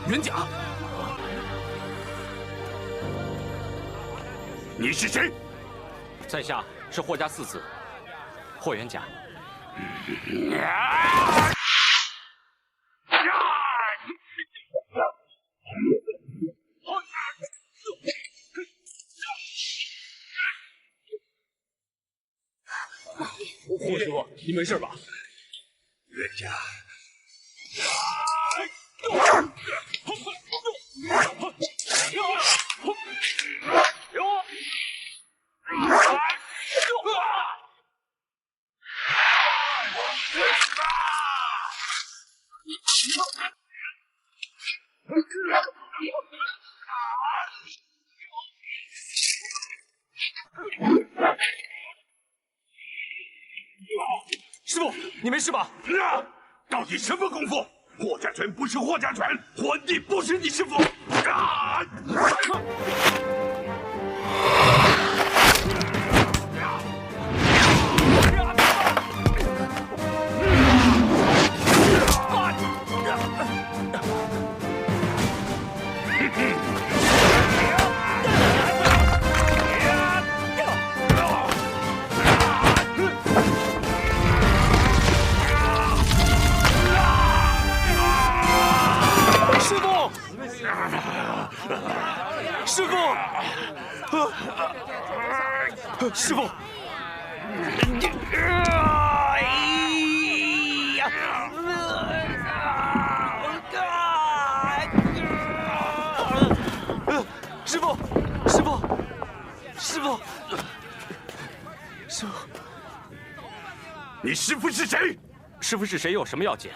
元甲，你是谁？在下是霍家四子，霍元甲。霍师傅，你没事吧？元甲。 师傅，你没事吧？到底什么功夫？霍家拳不是霍家拳，皇帝不是你师傅。师傅，师傅，师傅，师傅，师傅，你师傅是谁？师傅是谁有什么要紧？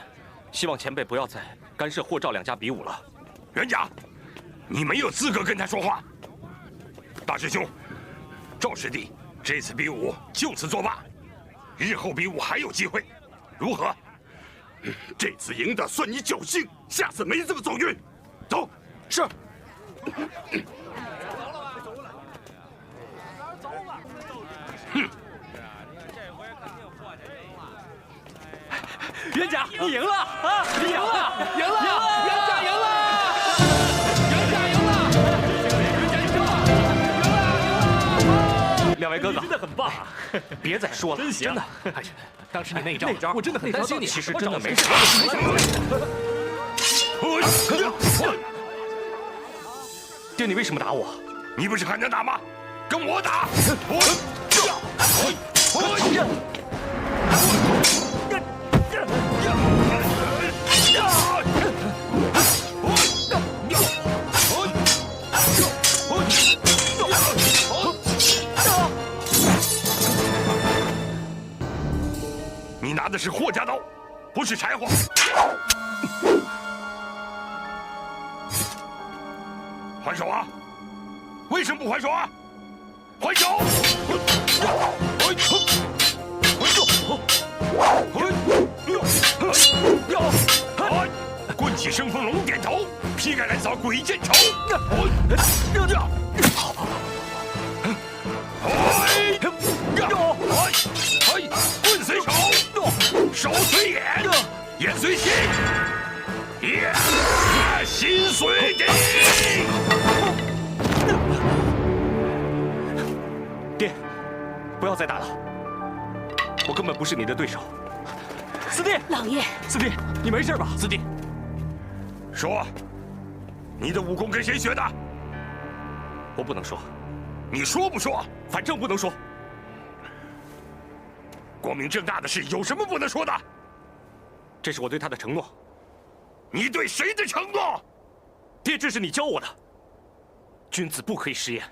希望前辈不要再干涉霍赵两家比武了。元甲，你没有资格跟他说话。大师兄，赵师弟。 这次比武就此作罢，日后比武还有机会，如何？这次赢的算你侥幸，下次没这么走运。走，是。哼！元甲，你赢了啊！你赢了，赢了，元甲赢了！ 两位哥哥真的很棒啊！别再说了，真行！真的，哎呀，当时你那一招，我真的很担心你。其实真的没事。爹，你为什么打我？你不是很能打吗？跟我打！你拿的是霍家刀，不是柴火。还手啊！为什么不还手啊？还手！棍起生风龙点头，劈开来扫鬼见愁。棍随手，手随眼，眼随心，心随地。爹，不要再打了，我根本不是你的对手。四弟，老爷，四弟，你没事吧？四弟，说，你的武功跟谁学的？我不能说。你说不说？反正不能说。 光明正大的事，有什么不能说的？这是我对他的承诺。你对谁的承诺？爹，这是你教我的。君子不可以食言。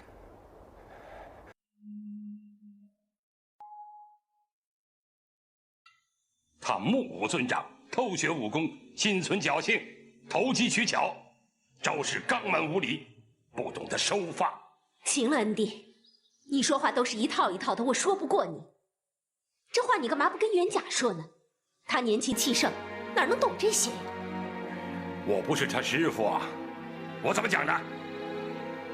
他目无尊长，偷学武功，心存侥幸，投机取巧，招式刚蛮无理，不懂得收发。行了，恩弟，你说话都是一套一套的，我说不过你。 这话你干嘛不跟元甲说呢？他年轻气盛，哪能懂这些呀？我不是他师傅啊，我怎么讲的？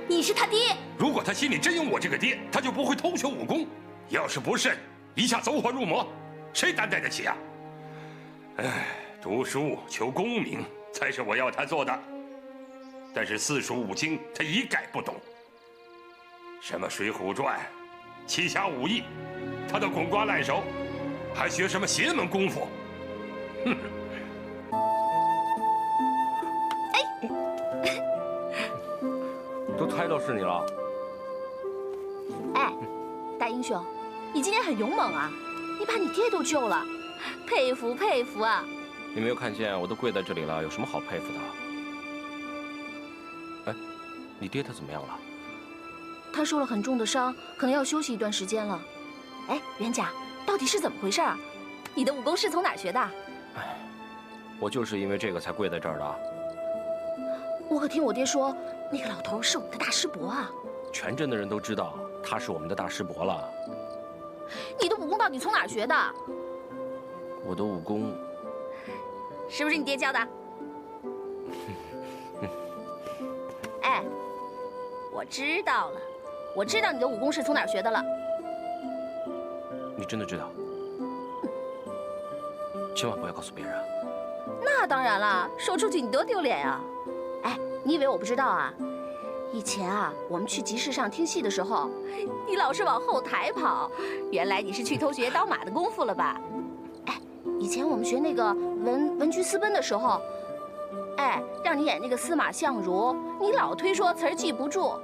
你是他爹。如果他心里真有我这个爹，他就不会偷学武功。要是不慎，一下走火入魔，谁担待得起啊？哎，读书求功名才是我要他做的。但是四书五经他一概不懂。什么《水浒传》、七侠五义，他都滚瓜烂熟，还学什么邪门功夫？哼！都猜到是你了。哎，大英雄，你今天很勇猛啊！你把你爹都救了，佩服佩服啊！你没有看见我都跪在这里了，有什么好佩服的？哎，你爹他怎么样了？他受了很重的伤，可能要休息一段时间了。哎，元甲，到底是怎么回事啊？你的武功是从哪儿学的？哎，我就是因为这个才跪在这儿的。我可听我爹说，那个老头是我们的大师伯啊！全镇的人都知道他是我们的大师伯了。你的武功到底从哪儿学的？我的武功是不是你爹教的？哎，我知道了，我知道你的武功是从哪儿学的了。你真的知道？千万不要告诉别人啊！那当然了，说出去你多丢脸呀！哎，你以为我不知道啊？以前啊，我们去集市上听戏的时候，你老是往后台跑，原来你是去偷学刀马的功夫了吧？哎，以前我们学那个文居私奔的时候，哎，让你演那个司马相如，你老推说词儿记不住。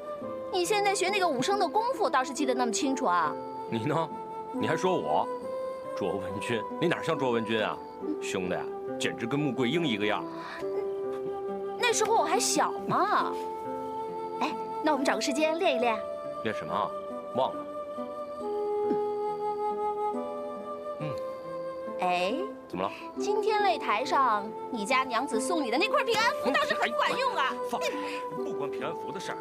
你现在学那个武生的功夫，倒是记得那么清楚啊。你呢？你还说我卓文君？你哪像卓文君啊？凶的呀，简直跟穆桂英一个样。那时候我还小嘛。哎，那我们找个时间练一练。练什么啊？忘了。哎，怎么了？今天擂台上，你家娘子送你的那块平安符倒是很管用啊！放开，不关平安符的事儿。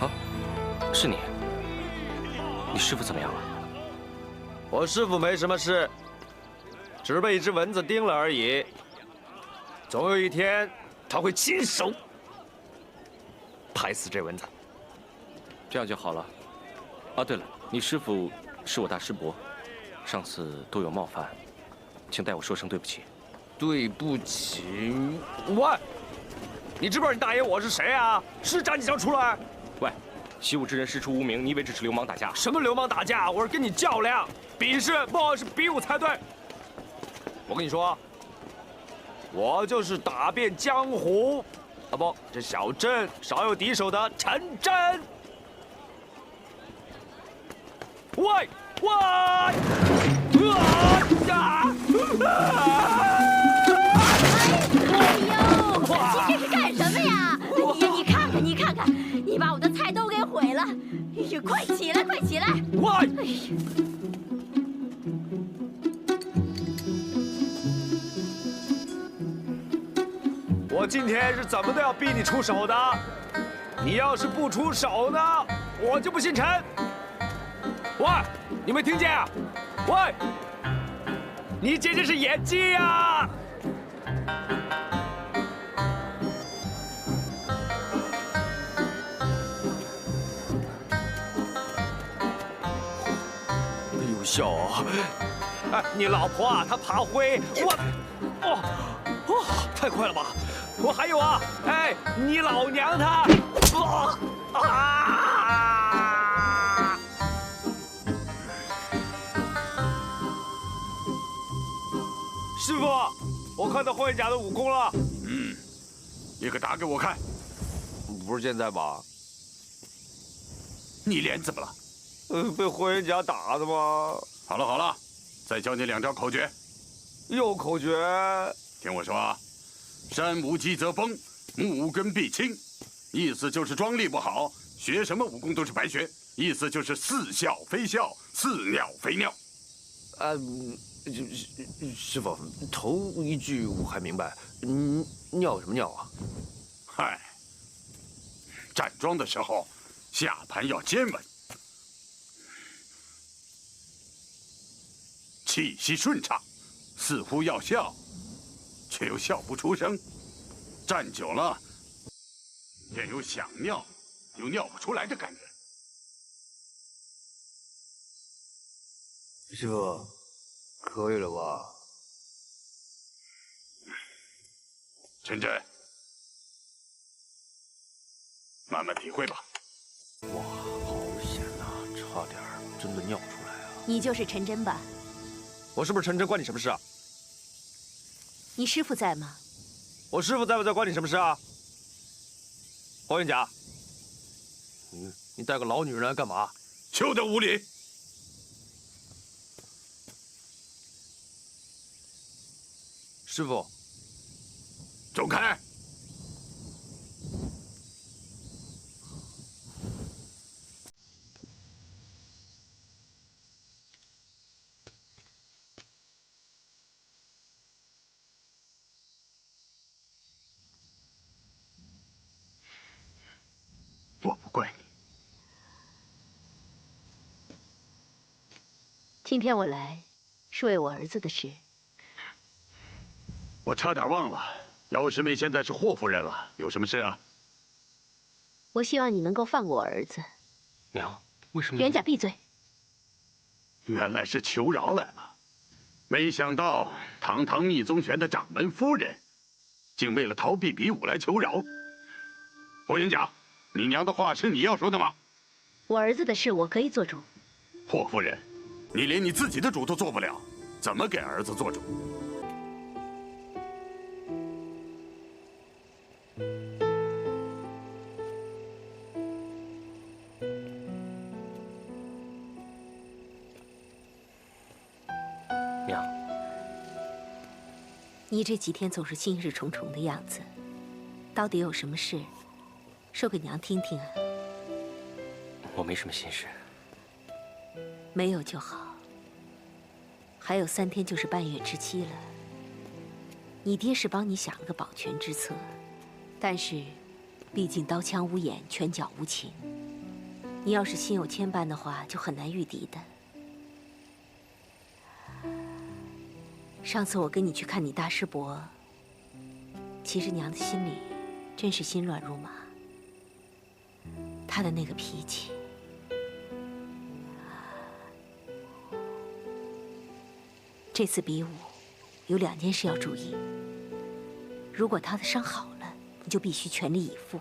啊，是你？你师傅怎么样了？我师傅没什么事，只被一只蚊子叮了而已。总有一天，他会亲手拍死这蚊子。这样就好了。啊，对了，你师傅是我大师伯，上次都有冒犯，请代我说声对不起。对不起，喂，你知不知道你大爷我是谁啊？是站起上出来！喂，习武之人师出无名，你以为这是流氓打架？什么流氓打架？我是跟你较量，比试不是比武才对。我跟你说，我就是打遍江湖，啊不，这小镇少有敌手的陈真。喂喂！啊呀！哎呦，你这是干什么呀？你看看，你看看，你把我的菜都给毁了！哎呀，快起来，快起来！喂！哎呀，我今天是怎么都要逼你出手的，你要是不出手呢，我就不姓陈。喂，你没听见啊？喂，你简直是演技呀！有效啊！哎，你老婆啊，她爬灰，太快了吧！我还有啊，哎，你老娘她，师傅，我看到霍元甲的武功了。你可打给我看。不是现在吧？你脸怎么了？被霍元甲打的吗？好了好了，再教你2招口诀。又口诀？听我说啊，山无积则崩，木无根必倾。意思就是装力不好，学什么武功都是白学。意思就是似笑非笑，似尿非尿。师傅，头一句我还明白，尿什么尿啊？嗨，站桩的时候，下盘要坚稳，气息顺畅，似乎要笑，却又笑不出声。站久了，便有想尿又尿不出来的感觉。师傅，可以了吧？陈真，慢慢体会吧。哇，好险呐，差点真的尿出来啊！你就是陈真吧？我是不是陈真，关你什么事啊？你师傅在吗？我师傅在不在，关你什么事啊？霍元甲，你带个老女人来干嘛？休得无礼！师傅，走开！我不怪你。今天我来，是为我儿子的事。我差点忘了，姚师妹现在是霍夫人了，有什么事啊？我希望你能够放过我儿子。娘，为什么？元甲，闭嘴！原来是求饶来了，没想到堂堂密宗玄的掌门夫人，竟为了逃避比武来求饶。霍元甲，你娘的话是你要说的吗？我儿子的事我可以做主。霍夫人，你连你自己的主都做不了，怎么给儿子做主？娘，你这几天总是心事重重的样子，到底有什么事？说给娘听听啊。我没什么心事。没有就好。还有3天就是半月之期了。你爹是帮你想了个保全之策，但是，毕竟刀枪无眼，拳脚无情。你要是心有牵绊的话，就很难御敌的。上次我跟你去看你大师伯，其实娘的心里真是心乱如麻。他的那个脾气，这次比武有2件事要注意。如果他的伤好了，你就必须全力以赴；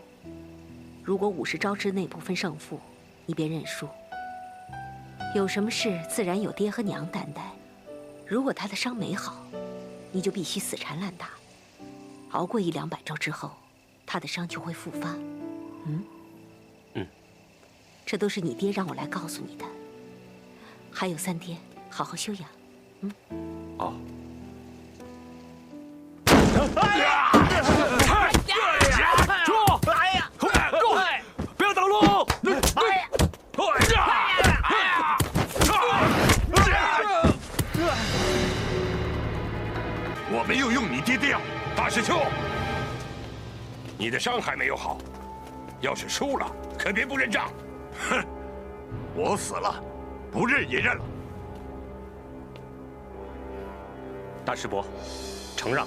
如果50招之内不分胜负，你别认输。有什么事自然有爹和娘担待。如果他的伤没好，你就必须死缠烂打，熬过100-200招之后，他的伤就会复发。这都是你爹让我来告诉你的。还有3天，好好休养。哦。住！哎呀！住！不要挡路！我没有用你爹的药，大师兄，你的伤还没有好，要是输了，可别不认账。哼，我死了，不认也认了。大师伯，承让。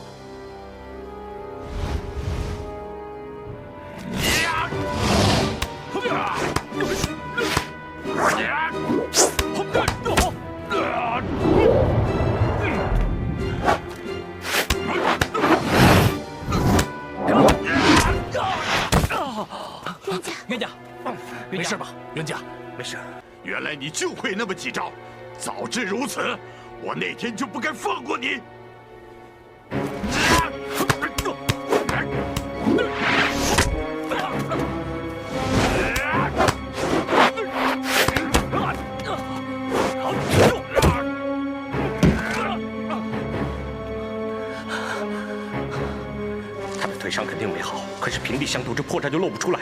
冤家，没事吧？冤家，没事。原来你就会那么几招，早知如此，我那天就不该放过你。他的腿伤肯定没好，可是平地相斗，这破绽就露不出来。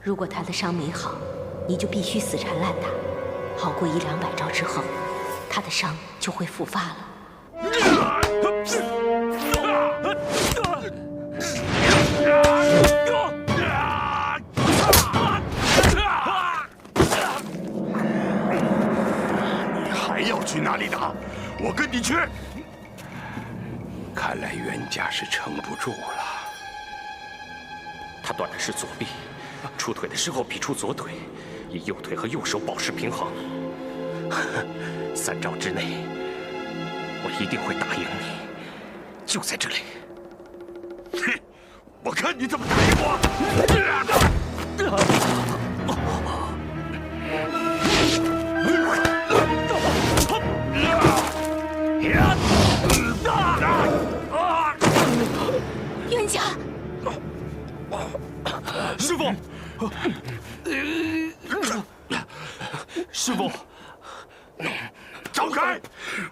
如果他的伤没好，你就必须死缠烂打，好过100-200招之后，他的伤就会复发了。你还要去哪里打？我跟你去。看来袁家是撑不住了。他断的是左臂，出腿的时候比出左腿，以右腿和右手保持平衡。3招之内，我一定会打赢你。就在这里。哼，我看你怎么打赢我！冤家，师傅，师傅，走开！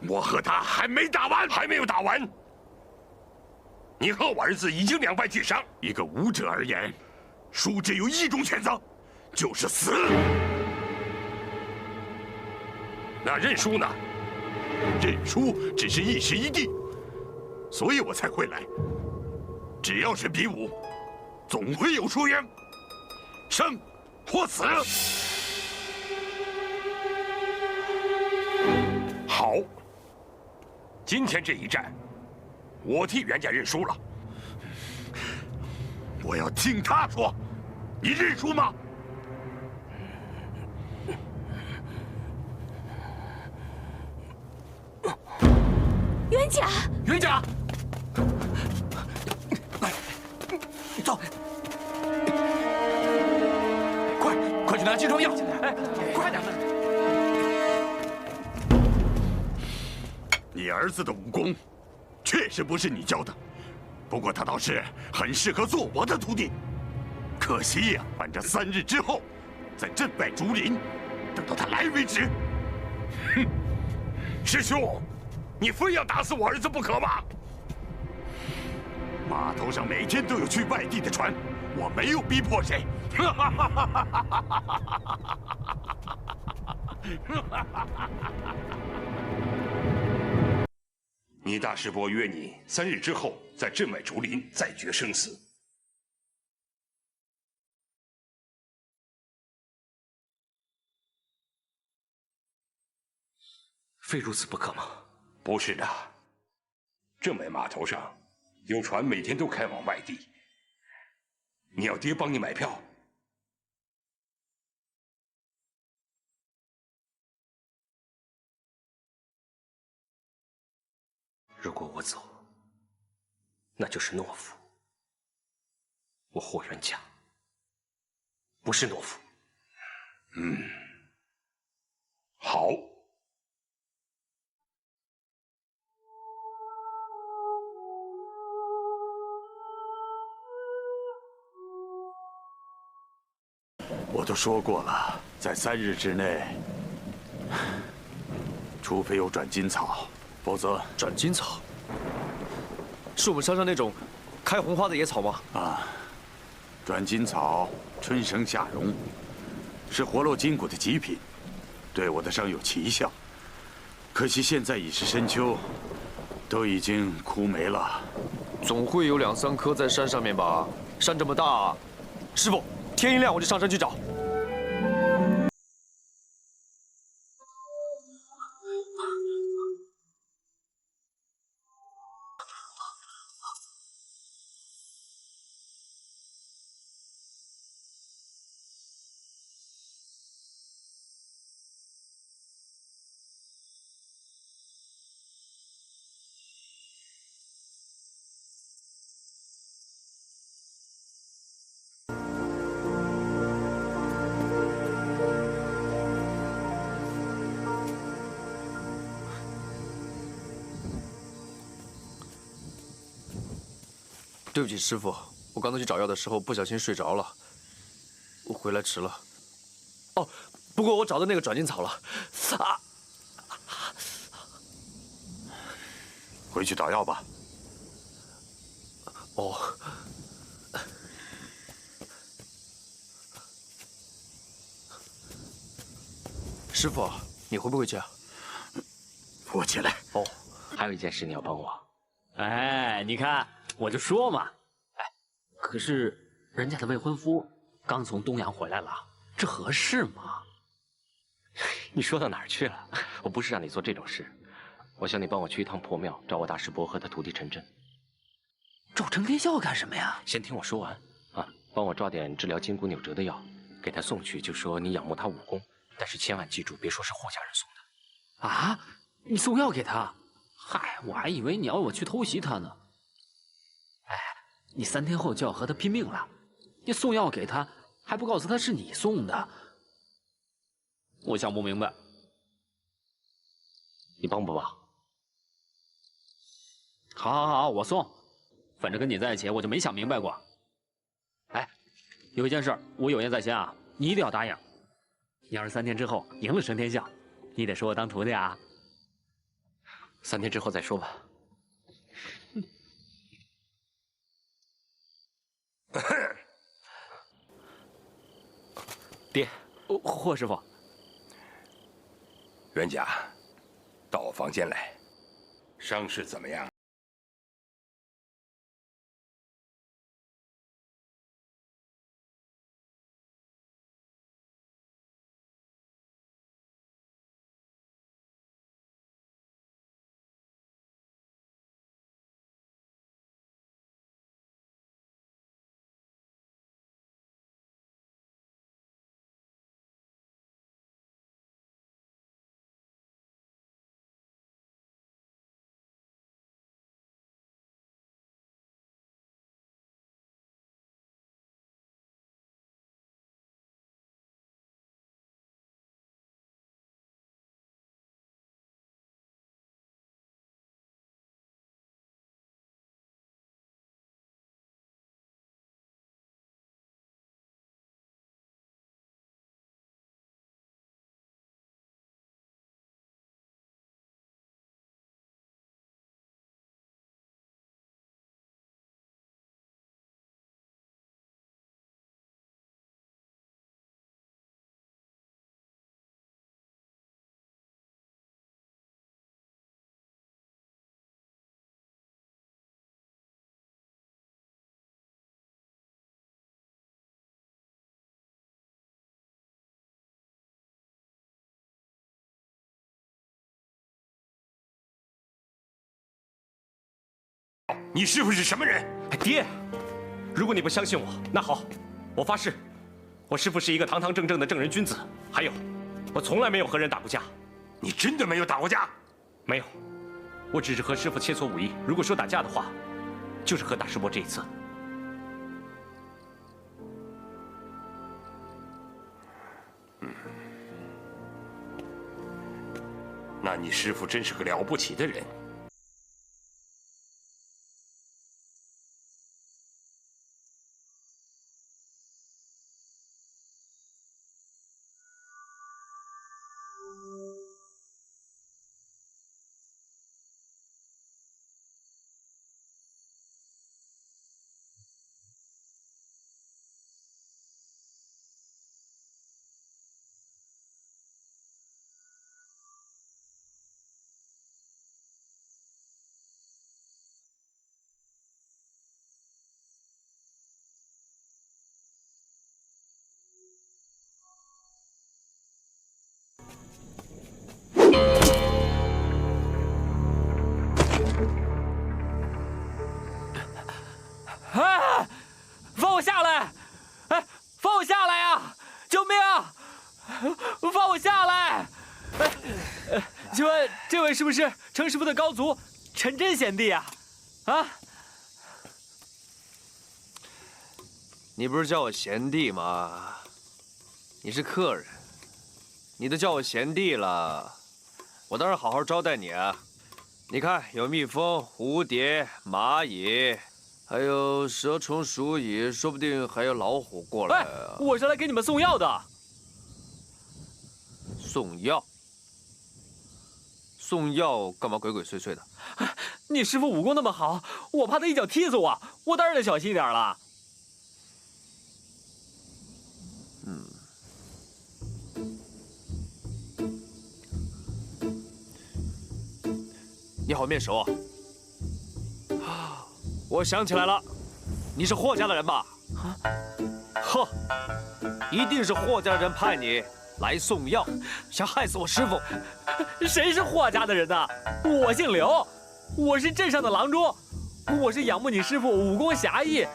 我和他还没打完，还没有打完。你和我儿子已经2败俱伤。一个武者而言，输只有一种选择，就是死。那认输呢？认输只是一时一地，所以我才会来。只要是比武，总会有输赢，生或死。好，今天这一战，我替袁家认输了。我要听他说，你认输吗？冤家，冤家，走，快去拿金疮药！哎，快点！你儿子的武功，确实不是你教的，不过他倒是很适合做我的徒弟。可惜呀，反正3日之后，再镇败竹林，等到他来为止。哼，师兄，你非要打死我儿子不可吗？码头上每天都有去外地的船，我没有逼迫谁。你大师伯约你3日之后在镇外竹林再决生死。非如此不可吗？不是的，镇外码头上有船每天都开往外地，你要爹帮你买票。如果我走，那就是懦夫。我霍元甲不是懦夫。好。我都说过了，在3日之内，除非有转金草，否则转金草，是我们山上那种开红花的野草吗？啊，转金草春生夏荣，是活络筋骨的极品，对我的伤有奇效。可惜现在已是深秋，都已经枯没了。总会有2、3棵在山上面吧？山这么大，师傅，天一亮我就上山去找。对不起，师傅，我刚才去找药的时候不小心睡着了，我回来迟了。哦，不过我找到那个转金草了。啊！回去找药吧。哦。师傅，你回不回去啊？我起来。哦，还有一件事你要帮我。哎，你看，我就说嘛，哎，可是人家的未婚夫刚从东阳回来了，这合适吗？你说到哪儿去了？我不是让你做这种事，我想你帮我去一趟破庙，找我大师伯和他徒弟陈真。找陈天笑干什么呀？先听我说完啊！帮我抓点治疗筋骨扭折的药，给他送去，就说你仰慕他武功，但是千万记住，别说是霍家人送的。啊，你送药给他？嗨，我还以为你要我去偷袭他呢。哎，你3天后就要和他拼命了，你送药给他，还不告诉他是你送的？我想不明白，你帮不帮？好，好，好，我送。反正跟你在一起，我就没想明白过。哎，有一件事我有言在先啊，你一定要答应。你要是3天之后赢了陈天笑，你得收我当徒弟啊。3天之后再说吧。爹，霍师傅。袁家，到我房间来。伤势怎么样？你师父是什么人？爹，如果你不相信我，那好，我发誓，我师父是一个堂堂正正的正人君子。还有，我从来没有和人打过架。你真的没有打过架？没有，我只是和师父切磋武艺。如果说打架的话，就是和大师伯这一次。那你师父真是个了不起的人。哎，放我下来！哎，放我下来呀！救命啊！放我下来！请问这位是不是程师傅的高足陈真贤弟啊？啊？你不是叫我贤弟吗？你是客人，你都叫我贤弟了，我当然好好招待你啊。你看，有蜜蜂、蝴蝶、蚂蚁。还有蛇虫鼠蚁，说不定还有老虎过来啊！我是来给你们送药的。送药？送药干嘛鬼鬼祟祟的？你师父武功那么好，我怕他一脚踢死我，我当然得小心一点了。你好面熟啊！我想起来了，你是霍家的人吧？啊！呵，一定是霍家的人派你来送药，想害死我师傅。谁是霍家的人呢？我姓刘，我是镇上的郎中，我是仰慕你师傅武功侠义，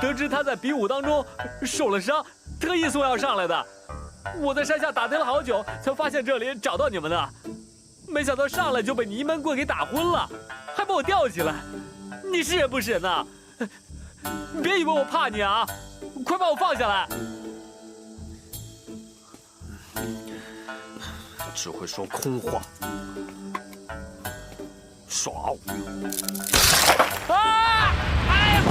得知他在比武当中受了伤，特意送药上来的。我在山下打听了好久，才发现这里找到你们的。没想到上来就被泥闷棍给打昏了，还把我吊起来。你是人不是人呐？别以为我怕你啊！快把我放下来！只会说空话，耍我！啊！哎呀！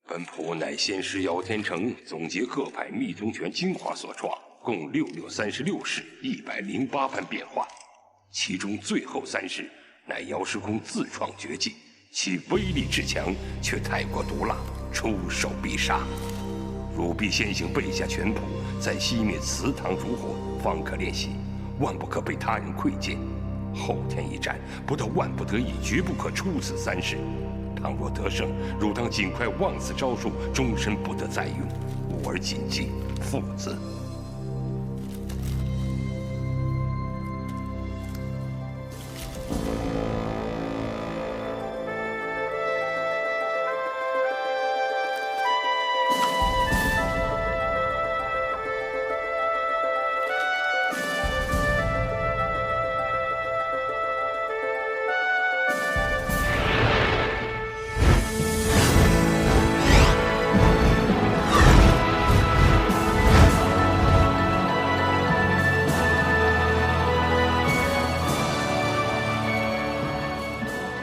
本谱乃仙师姚天成总结各派密宗拳精华所创，共6636式108番变化，其中最后3式乃姚师公自创绝技，其威力至强，却太过毒辣，出手必杀。汝必先行背下全谱，再熄灭祠堂烛火，方可练习，万不可被他人窥见。后天一战，不到万不得已，绝不可出此3式。倘若得胜，汝当尽快忘此招数，终身不得再用。吾儿谨记，父子。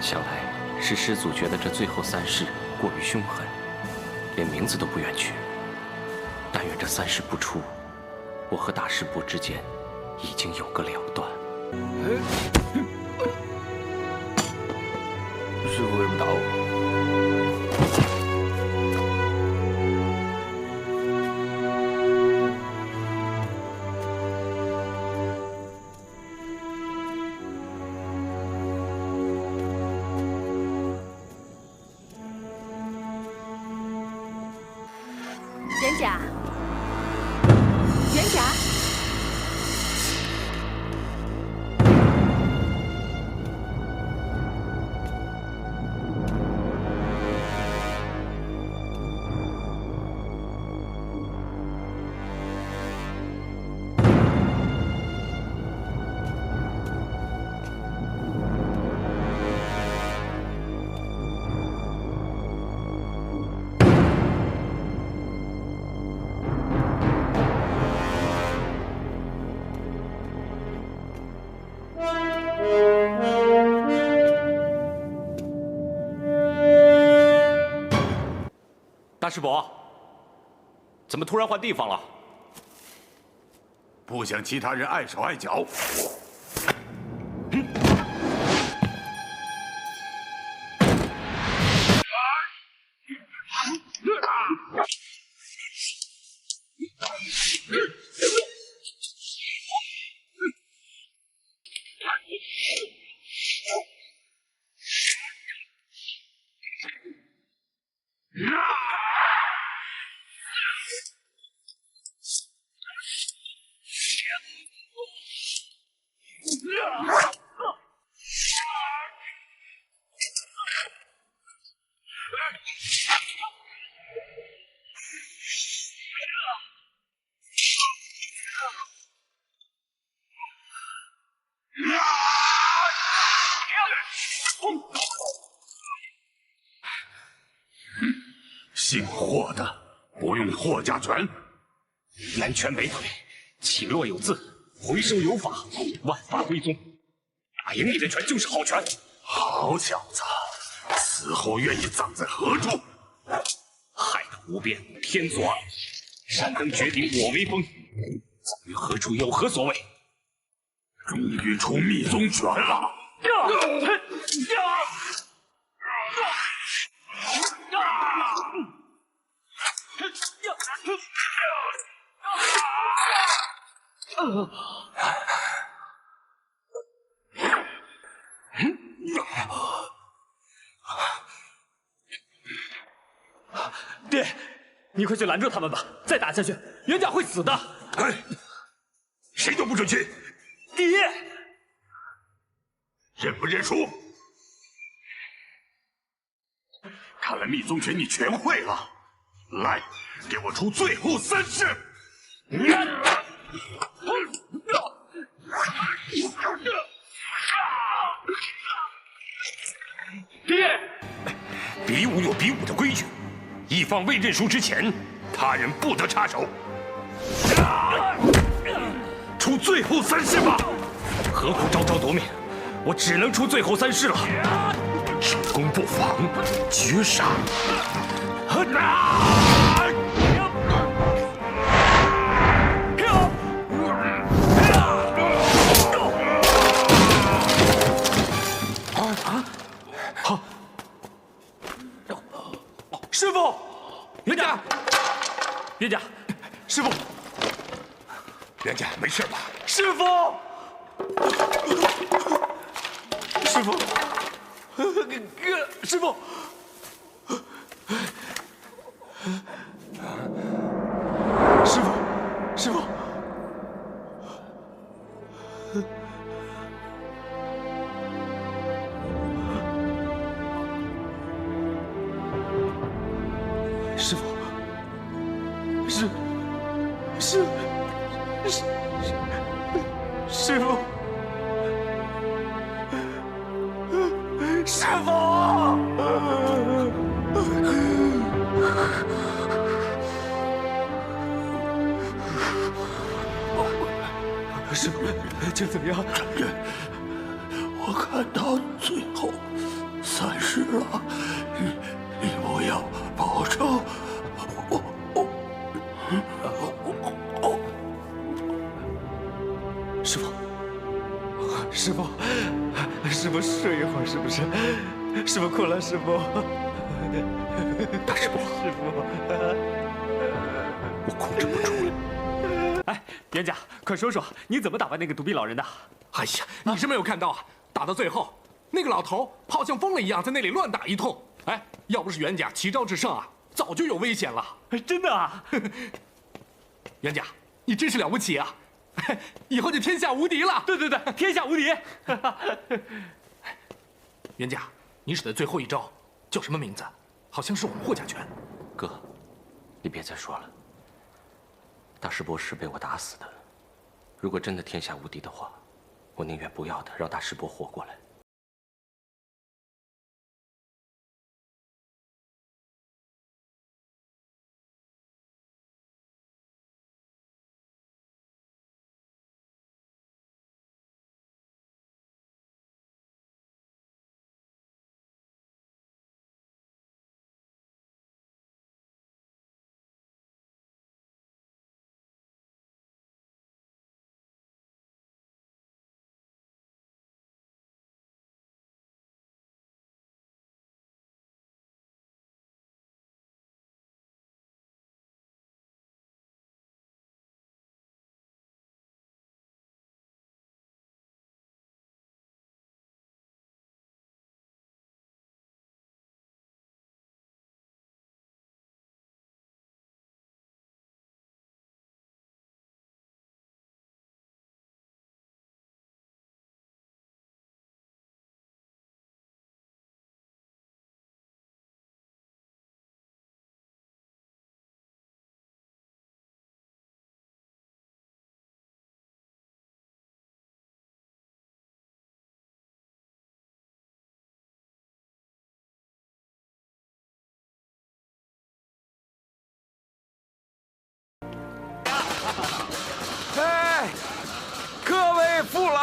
想来是师祖觉得这最后3式过于凶狠，连名字都不愿取。但愿这3式不出，我和大师伯之间已经有个了断。师傅为什么打我？元甲，元甲。大师伯，怎么突然换地方了？不想其他人碍手碍脚。姓霍的不用霍家拳，南拳北腿，起落有字，回收有法，万法归宗。打赢你的拳就是好拳。好小子，死后愿意葬在何处？害得无边，天作恶，山登绝顶，我为峰。葬于何处有何所谓？终于出密宗拳了！爹，你快去拦住他们吧！再打下去，元甲会死的。哎，谁都不准去！爹，认不认输？看来密宗拳你全会了，来，给我出最后3式！爹，比武有比武的规矩，一方未认输之前，他人不得插手。出最后3式吧！何苦招招夺命？我只能出最后3式了。守攻不防，绝杀！师傅，元甲，元甲，师傅，元甲没事吧？师傅，师傅，师傅，师傅，师傅。师傅，师傅，师傅，这怎么样？我看到最后3式了，你不要保证。师傅，师傅睡一会儿是不是？师傅困了，师傅。大师伯，师傅，我控制不住了。哎，元甲，快说说你怎么打败那个独臂老人的？哎呀，你是没有看到啊！打到最后，那个老头好像疯了一样，在那里乱打一通。哎，要不是元甲奇招制胜啊，早就有危险了。真的啊！元甲，你真是了不起啊！以后就天下无敌了。对，天下无敌。元甲，你使的最后一招叫什么名字？好像是我们霍家拳。哥，你别再说了。大师伯是被我打死的。如果真的天下无敌的话，我宁愿不要他，让大师伯活过来。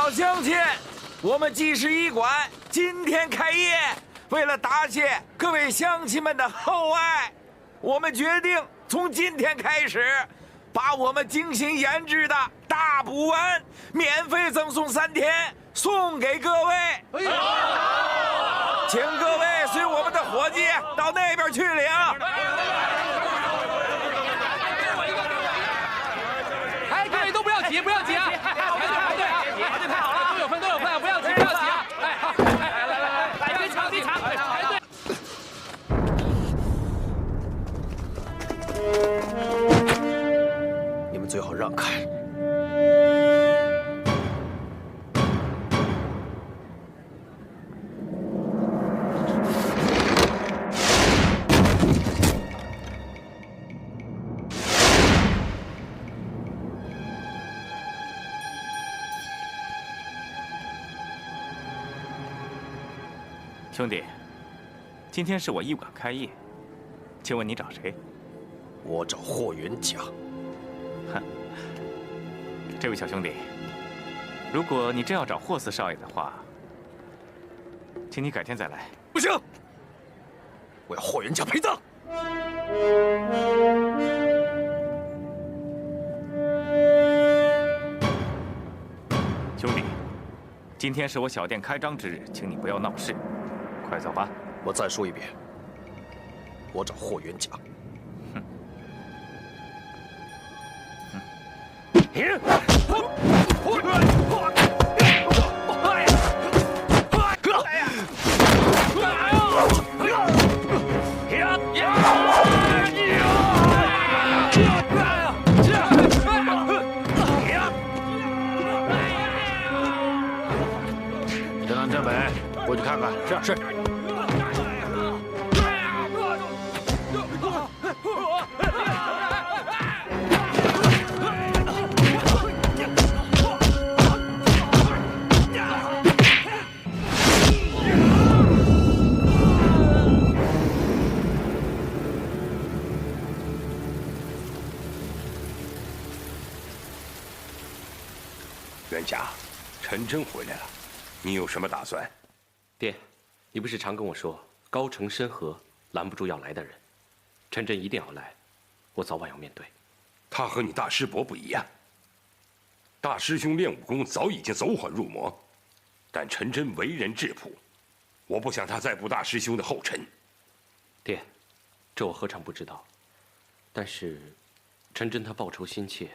老乡亲，我们济世医馆今天开业，为了答谢各位乡亲们的厚爱，我们决定从今天开始，把我们精心研制的大补丸免费赠送3天，送给各位。请各位随我们的伙计到那边去领。哎，各位都不要急，不要急啊！排队啊！排队排好了，都有份，不要急，不要急啊！哎，好，来，别抢，排队。你们最好让开。兄弟，今天是我医馆开业，请问你找谁？我找霍元甲。哼，这位小兄弟，如果你真要找霍四少爷的话，请你改天再来。不行，我要霍元甲陪葬。兄弟，今天是我小店开张之日，请你不要闹事。快走吧！我再说一遍，我找霍元甲。镇南镇北，过去看看。是。元甲，陈真回来了，你有什么打算？爹，你不是常跟我说高城深河拦不住要来的人，陈真一定要来，我早晚要面对。他和你大师伯不一样，大师兄练武功早已经走火入魔，但陈真为人质朴，我不想他再步大师兄的后尘。爹，这我何尝不知道，但是陈真他报仇心切，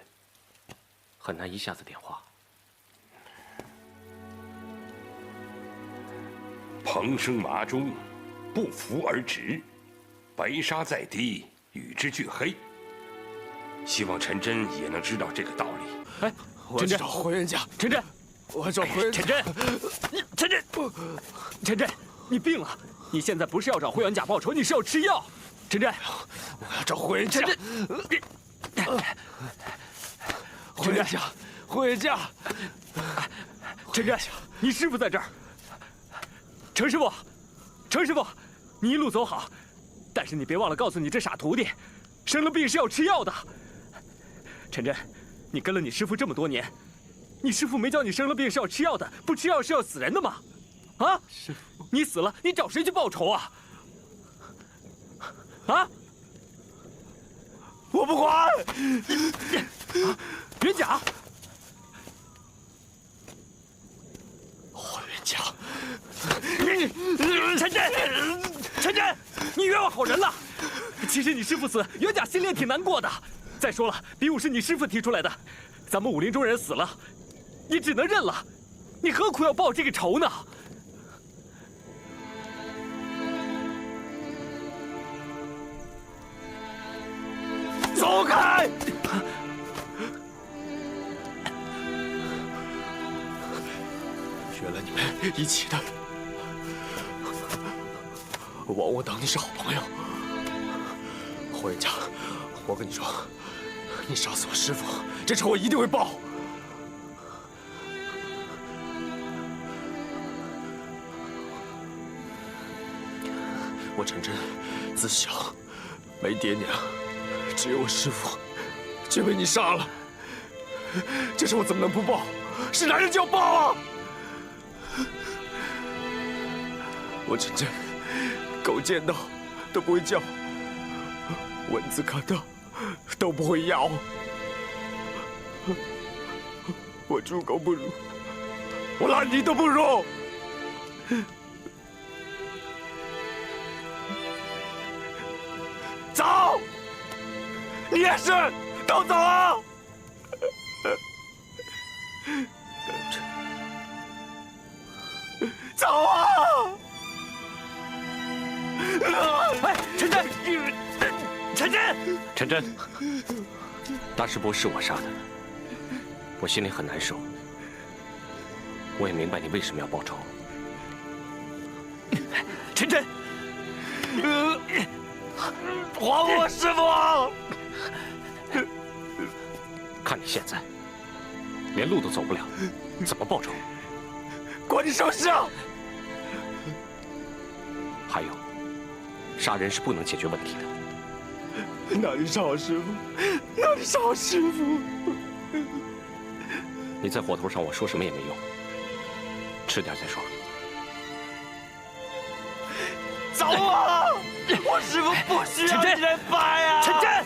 很难一下子点化。蓬生麻中，不服而直，白沙在地，与之俱黑。希望陈真也能知道这个道理。哎，我找霍元甲。陈真，我找霍元甲。陈真，你病了！你现在不是要找霍元甲报仇，你是要吃药。陈真，我要找霍元甲。霍元甲，霍元甲。陈真，你师傅在这儿。程师傅，程师傅，你一路走好，但是你别忘了告诉你这傻徒弟，生了病是要吃药的。陈真，你跟了你师傅这么多年，你师傅没教你生了病是要吃药的，不吃药是要死人的吗？啊，师傅，你死了，你找谁去报仇啊？啊！我不管。元甲，霍元甲。陈真，陈真，你冤枉好人了。其实你师父死，元甲心里也挺难过的。再说了，比武是你师父提出来的，咱们武林中人死了，你只能认了，你何苦要报这个仇呢？走开！原来你们一起的。我当你是好朋友，霍元甲，我跟你说，你杀死我师父，这仇我一定会报。我陈真自小没爹娘，只有我师父，却被你杀了，这仇我怎么能不报？是男人就要抱啊！我陈真，狗见到都不会叫，蚊子看到都不会咬。我猪狗不如，我烂泥都不如。走，你也是，都走啊！走啊！哎，陈真，陈真，陈真，大师伯是我杀的，我心里很难受。我也明白你为什么要报仇。陈真，还我师傅！看你现在连路都走不了，怎么报仇？关你什么事啊？还有，杀人是不能解决问题的。哪里是好师傅？哪里是好师傅？你在火头上，我说什么也没用，吃点再说。走啊！我师傅不需要人拔呀！陈真，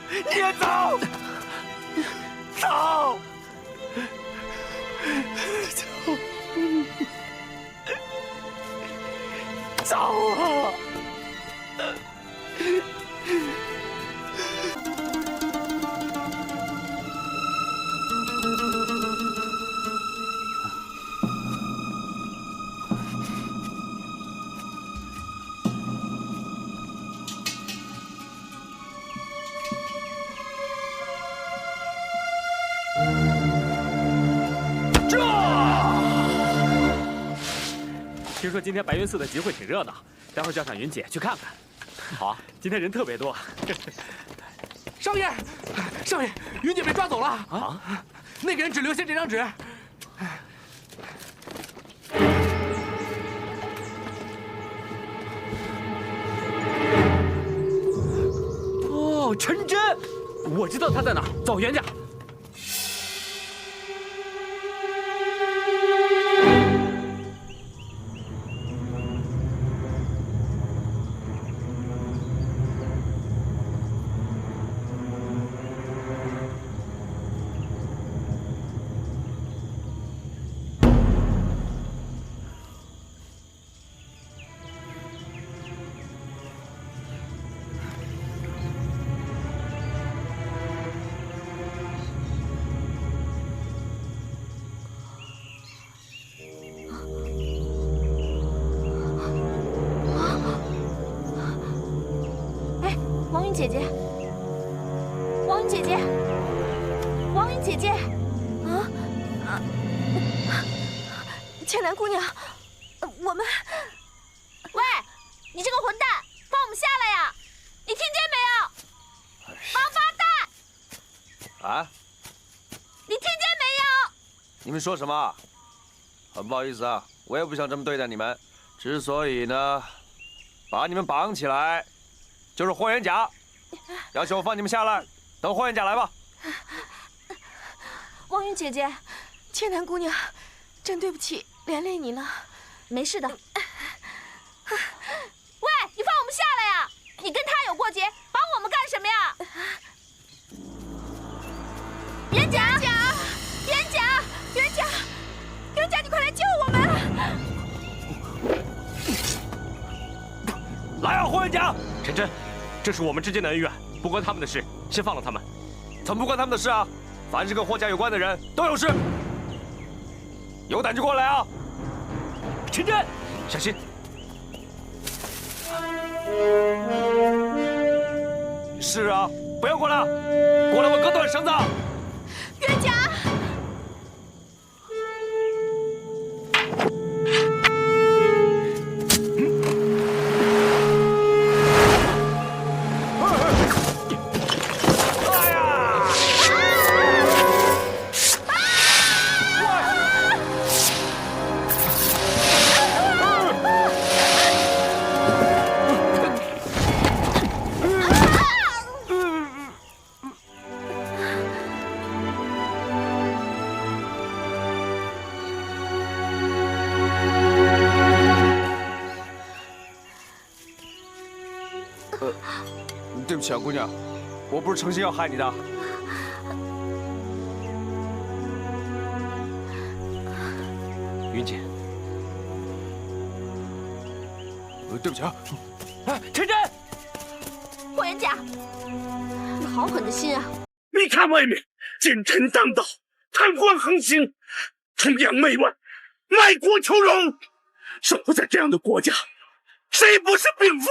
你也走，走，走啊！听说今天白云寺的集会挺热闹，待会儿叫上云姐去看看。好啊，今天人特别多。少爷，少爷，云姐被抓走了啊！那个人只留下这张纸。哦，陈真，我知道他在哪儿，走，袁家。王云姐姐，王云姐姐，王云姐姐，倩楠姑娘，我们……喂，你这个混蛋，放我们下来呀！你听见没有？王八蛋！啊？你听见没有？你们说什么？很不好意思啊，我也不想这么对待你们。之所以呢，把你们绑起来，就是霍元甲要求我放你们下来，等霍元甲来吧。王云姐姐，倩楠姑娘，真对不起，连累你了。没事的。喂，你放我们下来呀！你跟他有过节，绑我们干什么呀？元甲，元甲，元甲，元甲，你快来救我们！来啊，霍元甲！陈真，这是我们之间的恩怨，不关他们的事，先放了他们。怎么不关他们的事啊？凡是跟霍家有关的人都有事，有胆就过来啊！陈真，小心！是啊，不要过来，过来我割断绳子！元甲。不起啊，姑娘，我不是诚心要害你的。云姐，对不起啊。哎，陈真，霍元甲，你好狠的心啊！你看外面奸臣当道，贪官横行，崇洋媚外，卖国求荣。生活在这样的国家，谁不是病夫？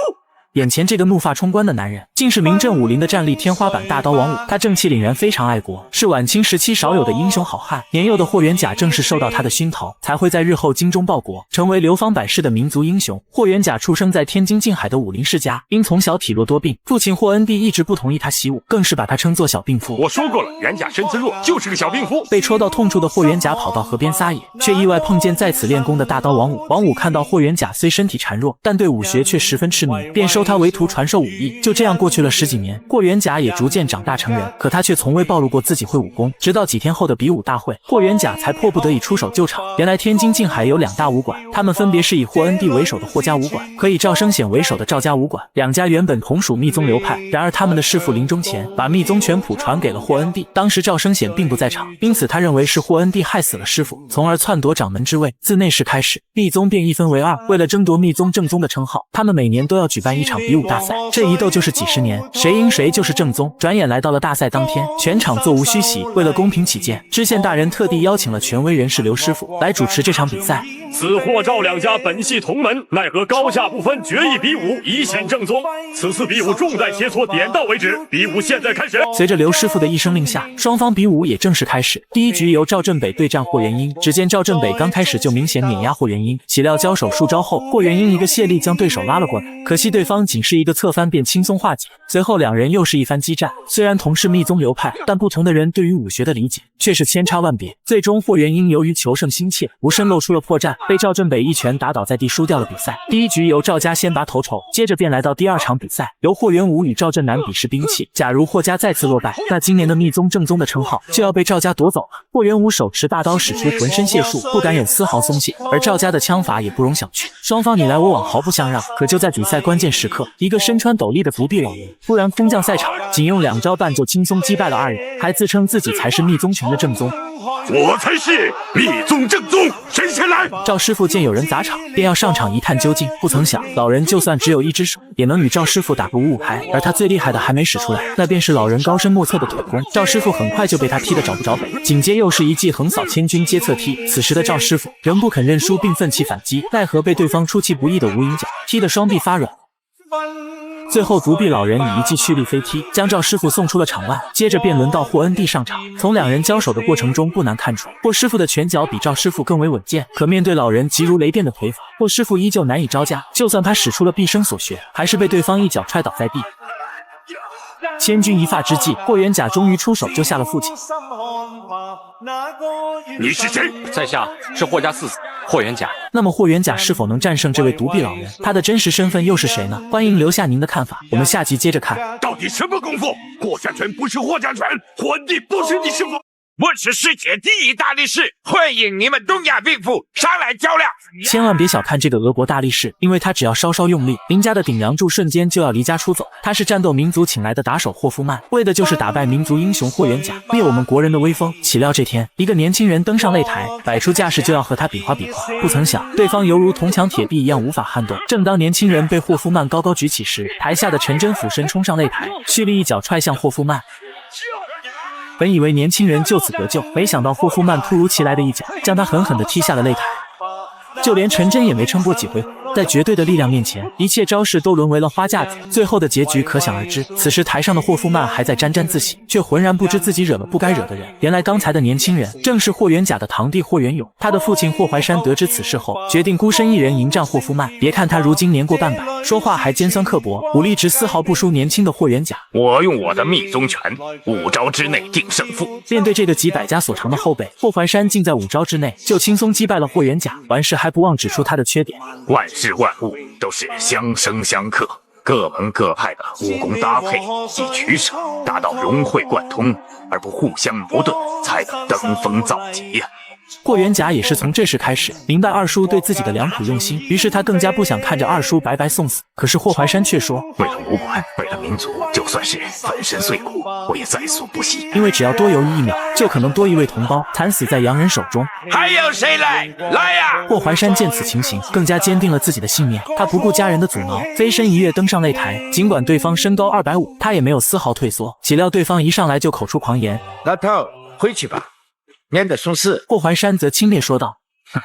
眼前这个怒发冲冠的男人，竟是名震武林的战力天花板大刀王五。他正气凛然，非常爱国，是晚清时期少有的英雄好汉。年幼的霍元甲正是受到他的熏陶，才会在日后精忠报国，成为流芳百世的民族英雄。霍元甲出生在天津静海的武林世家，因从小体弱多病，父亲霍恩帝一直不同意他习武，更是把他称作小病夫。我说过了，元甲身子弱，就是个小病夫。被戳到痛处的霍元甲跑到河边撒野，却意外碰见在此练功的大刀王五。王五看到霍元甲虽身体孱弱，但对武学却十分痴迷，便收他为徒传授武艺。就这样过去了10几年，霍元甲也逐渐长大成人，可他却从未暴露过自己会武功。直到几天后的比武大会，霍元甲才迫不得已出手救场。原来天津静海有2大武馆，他们分别是以霍恩帝为首的霍家武馆和以赵生显为首的赵家武馆。两家原本同属密宗流派，然而他们的师父临终前把密宗全谱传给了霍恩帝。当时赵生显并不在场，因此他认为是霍恩帝害死了师父，从而篡夺掌门之位。自那时开始，密宗便一分为二。为了争夺密宗正宗的称号，他们每年都要举办一场比武大赛，这一斗就是几10年，谁赢谁就是正宗。转眼来到了大赛当天，全场座无虚席。为了公平起见，知县大人特地邀请了权威人士刘师傅来主持这场比赛。此霍赵两家本系同门，奈何高下不分，决一比武，以显正宗。此次比武重在切磋，点到为止。比武现在开始。随着刘师傅的一声令下，双方比武也正式开始。第一局由赵振北对战霍元英。只见赵振北刚开始就明显碾压霍元英，岂料交手数招后，霍元英一个卸力将对手拉了过来，可惜对方仅是一个侧翻便轻松化解。随后两人又是一番激战，虽然同是密宗流派，但不同的人对于武学的理解却是千差万别。最终霍元英由于求胜心切，无声露出了破绽，被赵振北一拳打倒在地，输掉了比赛。第一局由赵家先拔头筹，接着便来到第2场比赛，由霍元武与赵振南比试兵器。假如霍家再次落败，那今年的密宗正宗的称号就要被赵家夺走了。霍元武手持大刀，使出浑身解数，不敢有丝毫松懈，而赵家的枪法也不容小觑，双方你来我往，毫不相让。可就在比赛关键时刻，一个身穿斗笠的独臂老人突然空降赛场，仅用2招半就轻松击败了2人，还自称自己才是密宗拳的正宗。我才是密宗正宗，谁先来？赵师傅见有人砸场，便要上场一探究竟。不曾想，老人就算只有1只手，也能与赵师傅打个5-5开。而他最厉害的还没使出来，那便是老人高深莫测的腿功。赵师傅很快就被他踢得找不着北，紧接又是一记横扫千军接侧踢。此时的赵师傅仍不肯认输，并奋起反击，奈何被对方出其不意的无影脚踢得双臂发软。最后独臂老人以一记蓄力飞踢将赵师傅送出了场外，接着便轮到霍恩帝上场。从2人交手的过程中不难看出，霍师傅的拳脚比赵师傅更为稳健，可面对老人急如雷电的腿法，霍师傅依旧难以招架，就算他使出了毕生所学，还是被对方一脚踹倒在地。千钧一发之际，霍元甲终于出手救下了父亲。你是谁？在下是霍家4子霍元甲。那么霍元甲是否能战胜这位独臂老人？他的真实身份又是谁呢？欢迎留下您的看法，我们下集接着看。到底什么功夫？霍家拳不是霍家拳，霍恩帝不是你师父。我是世界第1大力士，欢迎你们东亚病夫上来较量。千万别小看这个俄国大力士，因为他只要稍稍用力，林家的顶梁柱瞬间就要离家出走。他是战斗民族请来的打手霍夫曼，为的就是打败民族英雄霍元甲，灭我们国人的威风。岂料这天，一个年轻人登上擂台，摆出架势就要和他比划比划。不曾想，对方犹如铜墙铁壁一样无法撼动。正当年轻人被霍夫曼高高举起时，台下的陈真俯身冲上擂台，蓄力一脚踹向霍夫曼。本以为年轻人就此得救，没想到霍夫曼突如其来的一脚将他狠狠地踢下了擂台。就连陈真也没撑过几回合，在绝对的力量面前，一切招式都沦为了花架子。最后的结局可想而知。此时台上的霍夫曼还在沾沾自喜，却浑然不知自己惹了不该惹的人。原来刚才的年轻人正是霍元甲的堂弟霍元勇。他的父亲霍怀山得知此事后，决定孤身一人迎战霍夫曼。别看他如今年过半百，说话还尖酸刻薄，武力值丝毫不输年轻的霍元甲。我用我的密宗拳，5招之内定胜负。面对这个集百家所长的后辈，霍怀山竟在5招之内就轻松击败了霍元甲。完事还不忘指出他的缺点：万事万物都是相生相克，各门各派的武功搭配及取舍，达到融会贯通而不互相矛盾，才能登峰造极呀。霍元甲也是从这时开始明白二叔对自己的良苦用心，于是他更加不想看着二叔白白送死。可是霍怀山却说，为了武馆，为了民族，就算是粉身碎骨，我也在所不惜。因为只要多犹豫1秒，就可能多一位同胞惨死在洋人手中。还有谁来？来呀！霍怀山见此情形，更加坚定了自己的信念。他不顾家人的阻挠，飞身一跃登上擂台。尽管对方身高250，他也没有丝毫退缩。岂料对方一上来就口出狂言：“老头，回去吧，免得送死。”霍怀山则轻蔑说道：“哼，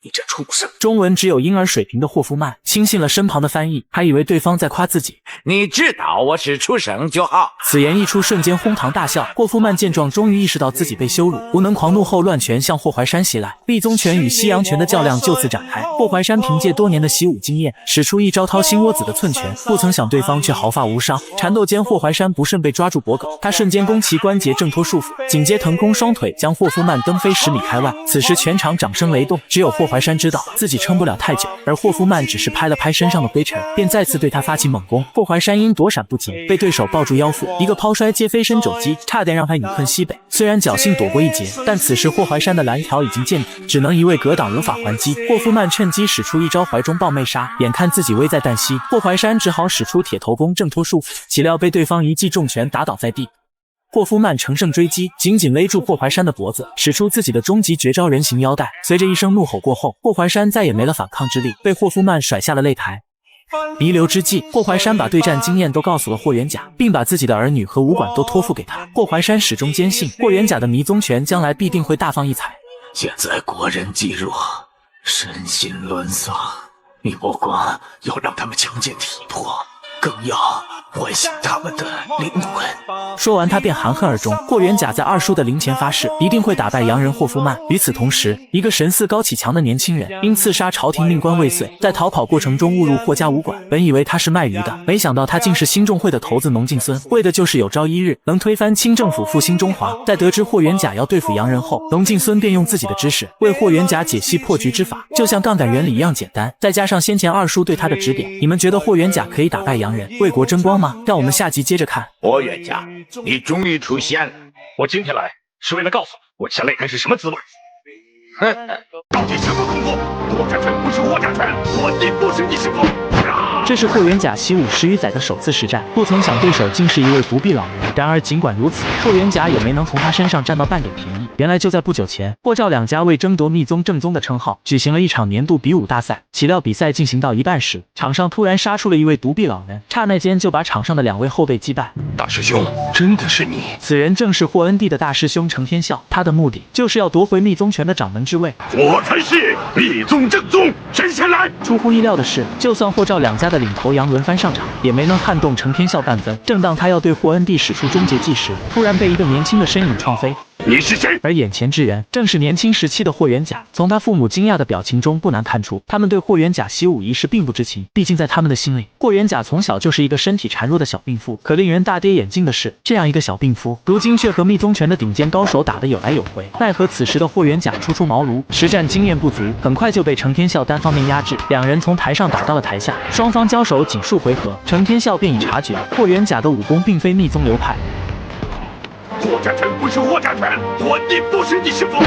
你这畜生！”中文只有婴儿水平的霍夫曼轻信了身旁的翻译，还以为对方在夸自己。你知道我是畜生就好。此言一出，瞬间哄堂大笑。霍夫曼见状，终于意识到自己被羞辱，无能狂怒后乱拳向霍怀山袭来。立宗拳与西洋拳的较量就此展开。霍怀山凭借多年的习武经验，使出一招掏心窝子的寸拳，不曾想对方却毫发无伤。缠斗间，霍怀山不慎被抓住脖颈，他瞬间弓其关节挣脱束缚，紧接腾空双腿将霍夫曼蹬飞10米开外。此时全场掌声雷动，只有霍怀山知道自己撑不了太久，而霍夫曼只是拍了拍身上的灰尘，便再次对他发起猛攻。霍怀山因躲闪不及，被对手抱住腰腹，一个抛摔接飞身肘击，差点让他饮恨西北。虽然侥幸躲过一劫，但此时霍怀山的蓝条已经见底，只能一味格挡，无法还击。霍夫曼趁机使出一招怀中抱妹杀，眼看自己危在旦夕，霍怀山只好使出铁头功挣脱束缚，岂料被对方一记重拳打倒在地。霍夫曼乘胜追击，紧紧勒住霍怀山的脖子，使出自己的终极绝招人形腰带。随着一声怒吼过后，霍怀山再也没了反抗之力，被霍夫曼甩下了擂台。弥留之际，霍怀山把对战经验都告诉了霍元甲，并把自己的儿女和武馆都托付给他。霍怀山始终坚信霍元甲的迷踪拳将来必定会大放异彩。现在国人极弱，身心沦丧，你不光要让他们强健体魄，更要唤醒他们的灵魂。说完，他便含恨而终。霍元甲在二叔的灵前发誓，一定会打败洋人霍夫曼。与此同时，一个神似高启强的年轻人因刺杀朝廷命官未遂，在逃跑过程中误入霍家武馆。本以为他是卖鱼的，没想到他竟是兴中会的头子农敬孙，为的就是有朝一日能推翻清政府，复兴中华。在得知霍元甲要对付洋人后，农敬孙便用自己的知识为霍元甲解析破局之法，就像杠杆原理一样简单。再加上先前二叔对他的指点，你们觉得霍元甲可以打败洋人，为国争光吗？让我们下集接着看。霍元甲，你终于出现了！我今天来是为了告诉你，滚下擂台是什么滋味。到底什么功夫？霍家拳不是霍家拳，我定不是你师傅。这是霍元甲习武10余载的首次实战，不曾想对手竟是一位独臂老人。然而尽管如此，霍元甲也没能从他身上占到半点便宜。原来就在不久前，霍赵两家为争夺密宗正宗的称号，举行了一场年度比武大赛。岂料比赛进行到一半时，场上突然杀出了一位独臂老人，刹那间就把场上的2位后辈击败。大师兄，真的是你？此人正是霍恩帝的大师兄程天笑，他的目的就是要夺回密宗拳的掌门之位。我才是密宗正宗，谁先来？出乎意料的是，就算霍赵两家的领头羊轮番上场，也没能撼动程天笑半分。正当他要对霍恩帝使出终结技时，突然被一个年轻的身影撞飞。你是谁？而眼前之人正是年轻时期的霍元甲。从他父母惊讶的表情中，不难看出他们对霍元甲习武一事并不知情。毕竟在他们的心里，霍元甲从小就是一个身体孱弱的小病夫。可令人大跌眼镜的是，这样一个小病夫，如今却和密宗拳的顶尖高手打得有来有回。奈何此时的霍元甲初出茅庐，实战经验不足，很快就被程天笑单方面压制。两人从台上打到了台下，双方交手仅数回合，程天笑便已察觉霍元甲的武功并非密宗流派。霍家拳不是霍家拳，我定不是你师傅。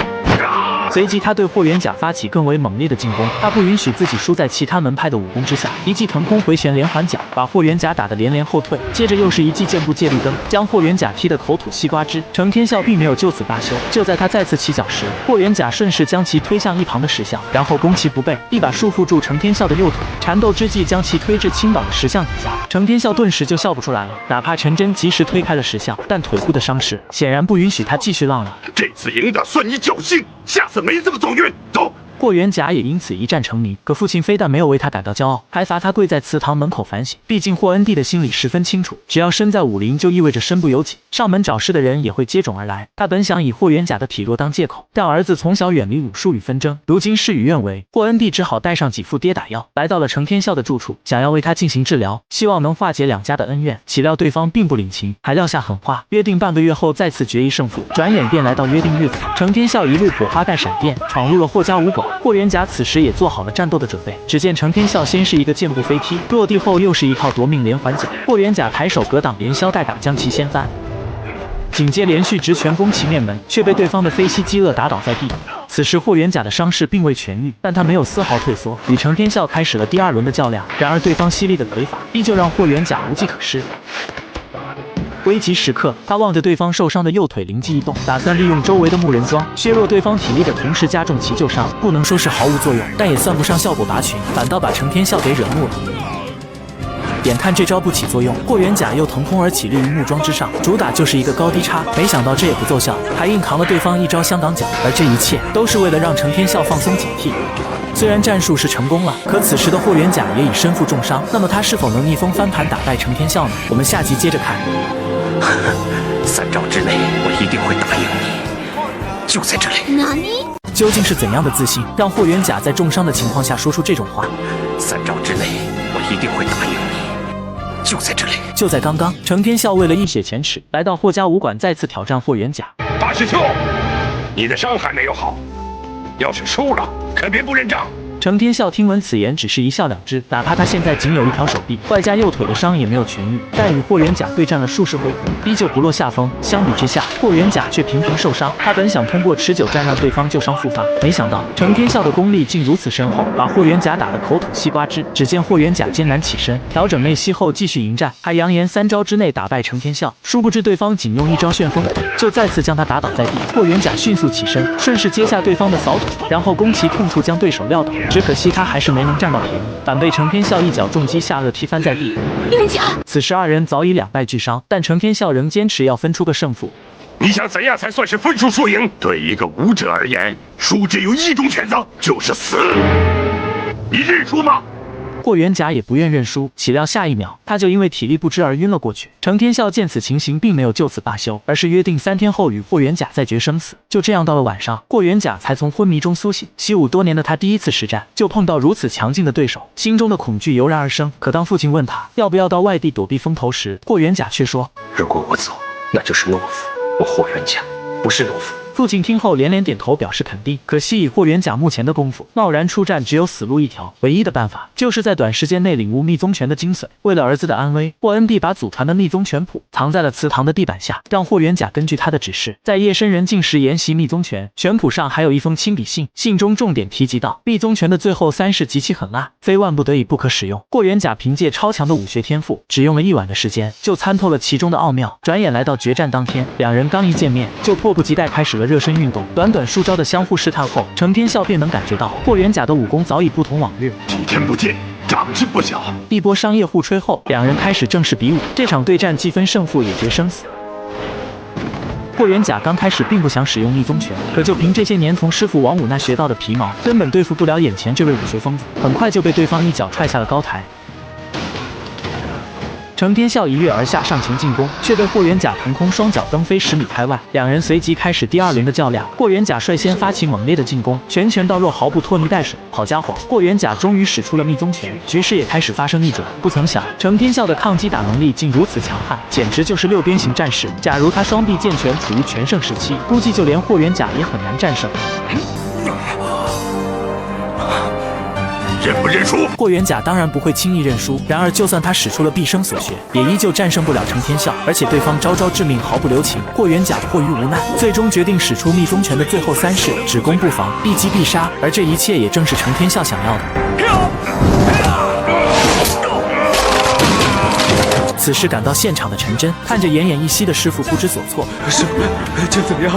随即他对霍元甲发起更为猛烈的进攻，他不允许自己输在其他门派的武功之下，一记腾空回旋连环脚把霍元甲打得连连后退，接着又是一记箭步借力蹬，将霍元甲踢得口吐西瓜汁。程天笑并没有就此罢休，就在他再次起脚时，霍元甲顺势将其推向一旁的石像，然后攻其不备，一把束缚住程天笑的右腿，缠斗之际将其推至倾倒的石像底下。程天笑顿时就笑不出来了，哪怕陈真及时推开了石像，但腿部的伤势显然不允许他继续浪了。这次赢的算你侥幸，下次没这么走运。走。霍元甲也因此一战成名，可父亲非但没有为他感到骄傲，还罚他跪在祠堂门口反省。毕竟霍恩帝的心里十分清楚，只要身在武林，就意味着身不由己，上门找事的人也会接踵而来。他本想以霍元甲的体弱当借口，让儿子从小远离武术与纷争，如今事与愿违，霍恩帝只好带上几副跌打药，来到了程天笑的住处，想要为他进行治疗，希望能化解两家的恩怨。岂料对方并不领情，还撂下狠话，约定半个月后再次决一胜负。转眼便来到约定日子，程天笑一路火花带闪电，闯入了霍家武馆。霍元甲此时也做好了战斗的准备，只见程天笑先是一个箭步飞踢，落地后又是一套夺命连环脚，霍元甲抬手格挡连削带打将其掀翻，紧接连续直拳攻其面门，却被对方的飞膝击扼打倒在地。此时霍元甲的伤势并未痊愈，但他没有丝毫退缩，与程天笑开始了第2轮的较量。然而对方犀利的腿法依旧让霍元甲无计可施。危急时刻，他望着对方受伤的右腿，灵机一动，打算利用周围的木人桩削弱对方体力的同时加重其旧伤。不能说是毫无作用，但也算不上效果拔群，反倒把程天笑给惹怒了。眼看这招不起作用，霍元甲又腾空而起，立于木桩之上，主打就是一个高低差。没想到这也不奏效，还硬扛了对方一招香港脚，而这一切都是为了让程天笑放松警惕。虽然战术是成功了，可此时的霍元甲也已身负重伤，那么他是否能逆风翻盘打败程天笑呢？我们下集接着看。3招之内，我一定会打赢你，就在这里。哪里？究竟是怎样的自信，让霍元甲在重伤的情况下说出这种话？3招之内，我一定会打赢你，就在这里。就在刚刚，程天笑为了一雪前耻，来到霍家武馆再次挑战霍元甲。大师兄，你的伤还没有好，要是输了，可别不认账。程天笑听闻此言，只是一笑了之。哪怕他现在仅有一条手臂，外加右腿的伤也没有痊愈，但与霍元甲对战了数十回合，依旧不落下风。相比之下，霍元甲却频频受伤。他本想通过持久战让对方旧伤复发，没想到程天笑的功力竟如此深厚，把霍元甲打得口吐西瓜汁。只见霍元甲艰难起身，调整内息后继续迎战，还扬言3招之内打败程天笑。殊不知对方仅用一招旋风腿，就再次将他打倒在地。霍元甲迅速起身，顺势接下对方的扫腿，然后攻其痛处将对手撂倒。只可惜他还是没能占到便宜，反被程天笑一脚重击下颚踢翻在地。元甲，此时2人早已两败俱伤，但程天笑仍坚持要分出个胜负。你想怎样才算是分输输赢？对一个武者而言，输只有一种选择，就是死。你认输吗？霍元甲也不愿认输，岂料下一秒他就因为体力不支而晕了过去。程天笑见此情形，并没有就此罢休，而是约定3天后与霍元甲再决生死。就这样到了晚上，霍元甲才从昏迷中苏醒。习武多年的他第一次实战，就碰到如此强劲的对手，心中的恐惧油然而生。可当父亲问他要不要到外地躲避风头时，霍元甲却说：如果我走，那就是懦夫。我霍元甲不是懦夫。父亲听后连连点头表示肯定，可惜以霍元甲目前的功夫，贸然出战只有死路一条。唯一的办法就是在短时间内领悟密宗拳的精髓。为了儿子的安危，霍恩帝把祖传的密宗拳谱藏在了祠堂的地板下，让霍元甲根据他的指示，在夜深人静时研习密宗拳。拳谱上还有一封亲笔信，信中重点提及到密宗拳的最后3式极其狠辣，非万不得已不可使用。霍元甲凭借超强的武学天赋，只用了1晚的时间就参透了其中的奥妙。转眼来到决战当天，两人刚一见面就迫不及待开始了热身运动。短短数招的相互试探后，程天笑便能感觉到霍元甲的武功早已不同往日。几天不见，长进不小。一波商业互吹后，两人开始正式比武。这场对战既分胜负也决生死。霍元甲刚开始并不想使用密宗拳，可就凭这些年从师傅王武那学到的皮毛，根本对付不了眼前这位武学疯子，很快就被对方一脚踹下了高台。程天笑一跃而下上前进攻，却被霍元甲腾空双脚蹬飞10米开外。两人随即开始第2轮的较量。霍元甲率先发起猛烈的进攻，拳拳到肉，毫不拖泥带水。好家伙，霍元甲终于使出了密宗拳，局势也开始发生逆转。不曾想，程天笑的抗击打能力竟如此强悍，简直就是6边形战士。假如他双臂健全，处于全盛时期，估计就连霍元甲也很难战胜。认不认输？霍元甲当然不会轻易认输，然而就算他使出了毕生所学，也依旧战胜不了程天笑，而且对方招招致命，毫不留情。霍元甲迫于无奈，最终决定使出密宗拳的最后3式，只攻不防，必击必杀。而这一切也正是程天笑想要的。此时赶到现场的陈真看着奄奄一息的师傅不知所措，师傅，这怎么样？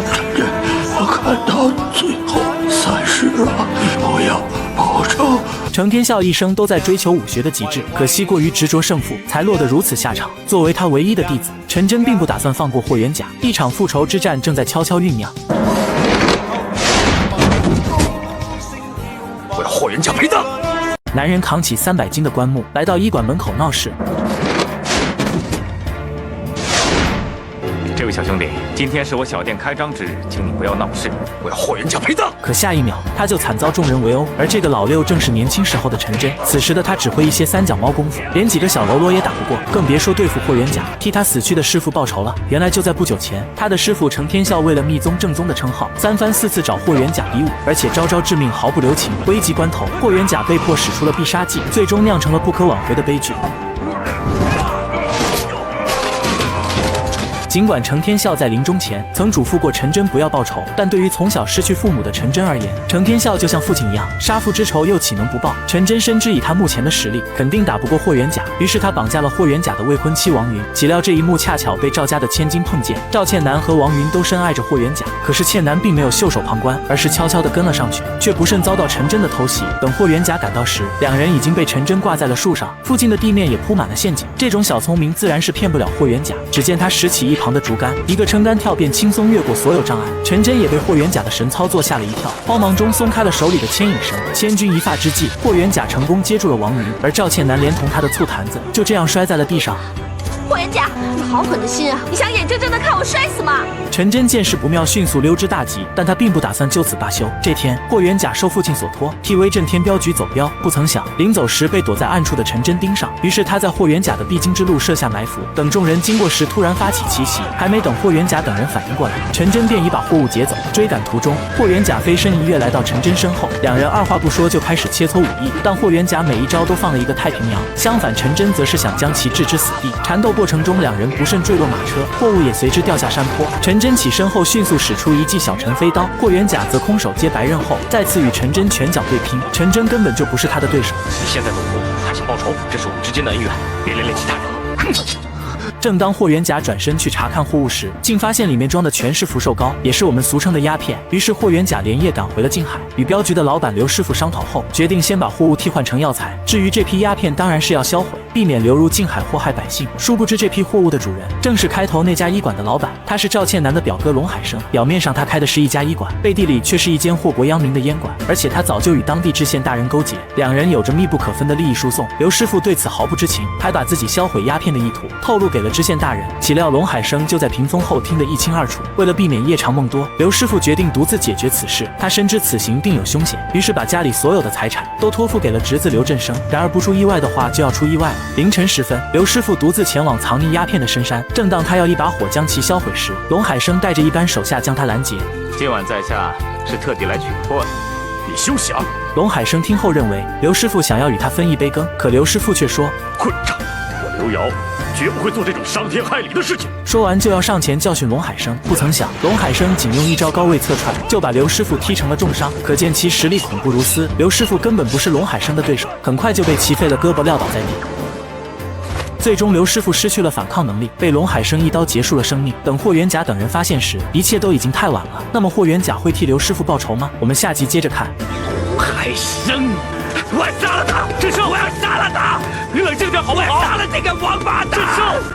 我看到最后3式了，我要保证。程天笑一生都在追求武学的极致，可惜过于执着胜负，才落得如此下场。作为他唯一的弟子，陈真并不打算放过霍元甲，一场复仇之战正在悄悄酝酿。我要霍元甲陪葬！男人扛起300斤的棺木，来到医馆门口闹事。这位小兄弟，今天是我小店开张之日，请你不要闹事。我要霍元甲陪葬！可下一秒，他就惨遭众人围殴，而这个老六正是年轻时候的陈真。此时的他只会一些3脚猫功夫，连几个小喽啰也打不过，更别说对付霍元甲，替他死去的师傅报仇了。原来就在不久前，他的师傅程天笑为了密宗正宗的称号，3番4次找霍元甲比武，而且招招致命，毫不留情。危急关头，霍元甲被迫使出了必杀技，最终酿成了不可挽回的悲剧。尽管程天笑在临终前曾嘱咐过陈真不要报仇，但对于从小失去父母的陈真而言，程天笑就像父亲一样，杀父之仇又岂能不报？陈真深知以他目前的实力，肯定打不过霍元甲，于是他绑架了霍元甲的未婚妻王云。岂料这一幕恰巧被赵家的千金碰见，赵倩楠和王云都深爱着霍元甲，可是倩楠并没有袖手旁观，而是悄悄地跟了上去，却不慎遭到陈真的偷袭。等霍元甲赶到时，两人已经被陈真挂在了树上，附近的地面也铺满了陷阱。这种小聪明自然是骗不了霍元甲。只见他拾起一旁的竹竿，一个撑杆跳便轻松越过所有障碍。陈真也被霍元甲的神操作吓了一跳，慌忙中松开了手里的牵引绳。千钧一发之际，霍元甲成功接住了王云，而赵倩楠连同他的醋坛子就这样摔在了地上。霍元甲，你好狠的心啊！你想眼睁睁的看我摔死吗？陈真见势不妙，迅速溜之大吉，但他并不打算就此罢休。这天，霍元甲受父亲所托，替威震天镖局走镖，不曾想临走时被躲在暗处的陈真盯上，于是他在霍元甲的必经之路设下埋伏，等众人经过时突然发起奇袭，还没等霍元甲等人反应过来，陈真便已把货物劫走。追赶途中，霍元甲飞身一跃来到陈真身后，两人二话不说就开始切磋武艺，但霍元甲每一招都放了一个太平洋，相反陈真则是想将其置之死地。缠斗过程中，两人不慎坠落马车，货物也随之掉下山坡。陈真起身后迅速使出一记小陈飞刀，霍元甲则空手接白刃后再次与陈真拳脚对拼。陈真根本就不是他的对手。你现在动手还想报仇？这是我们之间的恩怨，别连累其他人。正当霍元甲转身去查看货物时，竟发现里面装的全是福寿膏，也是我们俗称的鸦片。于是霍元甲连夜赶回了静海，与镖局的老板刘师傅商讨后，决定先把货物替换成药材。至于这批鸦片，当然是要销毁，避免流入静海祸害百姓。殊不知这批货物的主人正是开头那家医馆的老板，他是赵倩楠的表哥龙海生。表面上他开的是一家医馆，背地里却是一间祸国殃民的烟馆，而且他早就与当地知县大人勾结，两人有着密不可分的利益输送。刘师傅对此毫不知情，还把自己销毁鸦片的意图透露给了知县大人。岂料龙海生就在屏风后听得一清二楚。为了避免夜长梦多，刘师傅决定独自解决此事。他深知此行定有凶险，于是把家里所有的财产都托付给了侄子刘振生。然而不出意外的话，就要出意外了。凌晨时分，刘师傅独自前往藏匿鸦片的深山。正当他要一把火将其销毁时，龙海生带着一班手下将他拦截。今晚在下是特地来取货的，你休想！龙海生听后认为刘师傅想要与他分一杯羹，可刘师傅却说：混账！我刘瑶绝不会做这种伤天害理的事情。说完就要上前教训龙海生，不曾想龙海生仅用一招高位侧踹，就把刘师傅踢成了重伤，可见其实力恐怖如斯。刘师傅根本不是龙海生的对手，很快就被齐废了胳膊撂倒在地。最终刘师傅失去了反抗能力，被龙海生一刀结束了生命。等霍元甲等人发现时，一切都已经太晚了。那么霍元甲会替刘师傅报仇吗？我们下集接着看。龙海生，我要杀了他！志胜，我要杀了他！你冷静点好不好？杀了这个王八蛋！志胜。